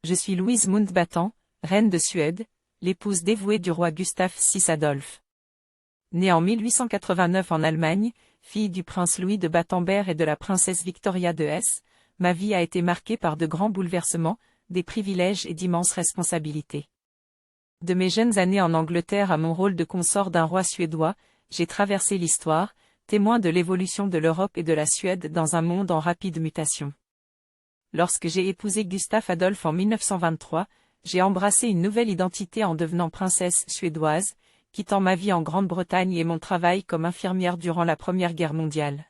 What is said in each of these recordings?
Je suis Louise Mountbatten, reine de Suède, l'épouse dévouée du roi Gustaf VI Adolphe. Née en 1889 en Allemagne, fille du prince Louis de Battenberg et de la princesse Victoria de Hesse, ma vie a été marquée par de grands bouleversements, des privilèges et d'immenses responsabilités. De mes jeunes années en Angleterre à mon rôle de consort d'un roi suédois, j'ai traversé l'histoire, témoin de l'évolution de l'Europe et de la Suède dans un monde en rapide mutation. Lorsque j'ai épousé Gustaf Adolphe en 1923, j'ai embrassé une nouvelle identité en devenant princesse suédoise, quittant ma vie en Grande-Bretagne et mon travail comme infirmière durant la Première Guerre mondiale.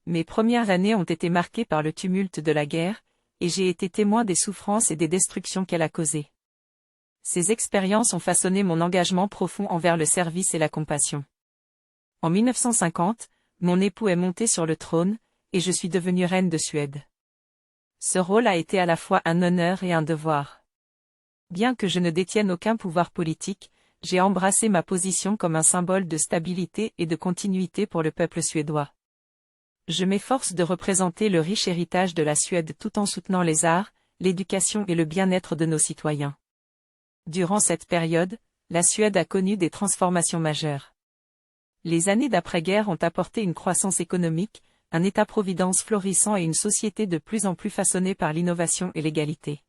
Mes premières années ont été marquées par le tumulte de la guerre, et j'ai été témoin des souffrances et des destructions qu'elle a causées. Ces expériences ont façonné mon engagement profond envers le service et la compassion. En 1950, mon époux est monté sur le trône, et je suis devenue reine de Suède. Ce rôle a été à la fois un honneur et un devoir. Bien que je ne détienne aucun pouvoir politique, j'ai embrassé ma position comme un symbole de stabilité et de continuité pour le peuple suédois. Je m'efforce de représenter le riche héritage de la Suède tout en soutenant les arts, l'éducation et le bien-être de nos citoyens. Durant cette période, la Suède a connu des transformations majeures. Les années d'après-guerre ont apporté une croissance économique, un État-providence florissant et une société de plus en plus façonnée par l'innovation et l'égalité.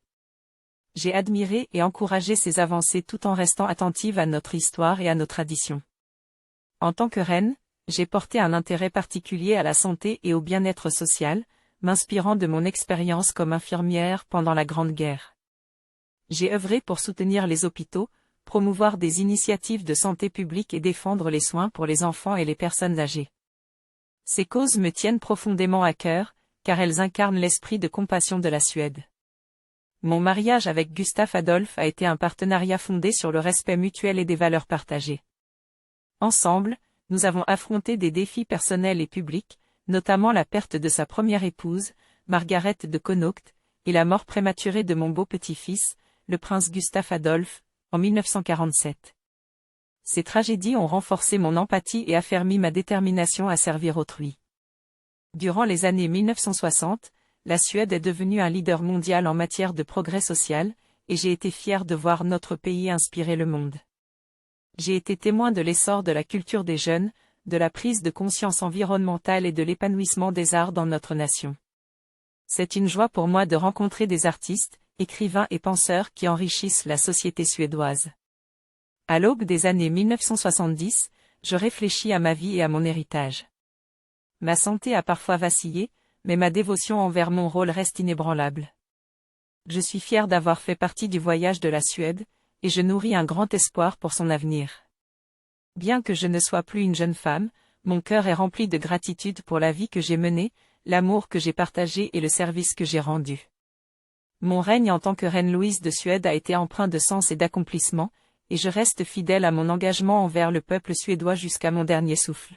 J'ai admiré et encouragé ces avancées tout en restant attentive à notre histoire et à nos traditions. En tant que reine, j'ai porté un intérêt particulier à la santé et au bien-être social, m'inspirant de mon expérience comme infirmière pendant la Grande Guerre. J'ai œuvré pour soutenir les hôpitaux, promouvoir des initiatives de santé publique et défendre les soins pour les enfants et les personnes âgées. Ces causes me tiennent profondément à cœur, car elles incarnent l'esprit de compassion de la Suède. Mon mariage avec Gustaf Adolphe a été un partenariat fondé sur le respect mutuel et des valeurs partagées. Ensemble, nous avons affronté des défis personnels et publics, notamment la perte de sa première épouse, Margaret de Connaught, et la mort prématurée de mon beau petit-fils, le prince Gustaf Adolphe, en 1947. Ces tragédies ont renforcé mon empathie et affermi ma détermination à servir autrui. Durant les années 1960, la Suède est devenue un leader mondial en matière de progrès social, et j'ai été fière de voir notre pays inspirer le monde. J'ai été témoin de l'essor de la culture des jeunes, de la prise de conscience environnementale et de l'épanouissement des arts dans notre nation. C'est une joie pour moi de rencontrer des artistes, écrivains et penseurs qui enrichissent la société suédoise. À l'aube des années 1970, je réfléchis à ma vie et à mon héritage. Ma santé a parfois vacillé, mais ma dévotion envers mon rôle reste inébranlable. Je suis fière d'avoir fait partie du voyage de la Suède, et je nourris un grand espoir pour son avenir. Bien que je ne sois plus une jeune femme, mon cœur est rempli de gratitude pour la vie que j'ai menée, l'amour que j'ai partagé et le service que j'ai rendu. Mon règne en tant que reine Louise de Suède a été empreint de sens et d'accomplissement, et je reste fidèle à mon engagement envers le peuple suédois jusqu'à mon dernier souffle.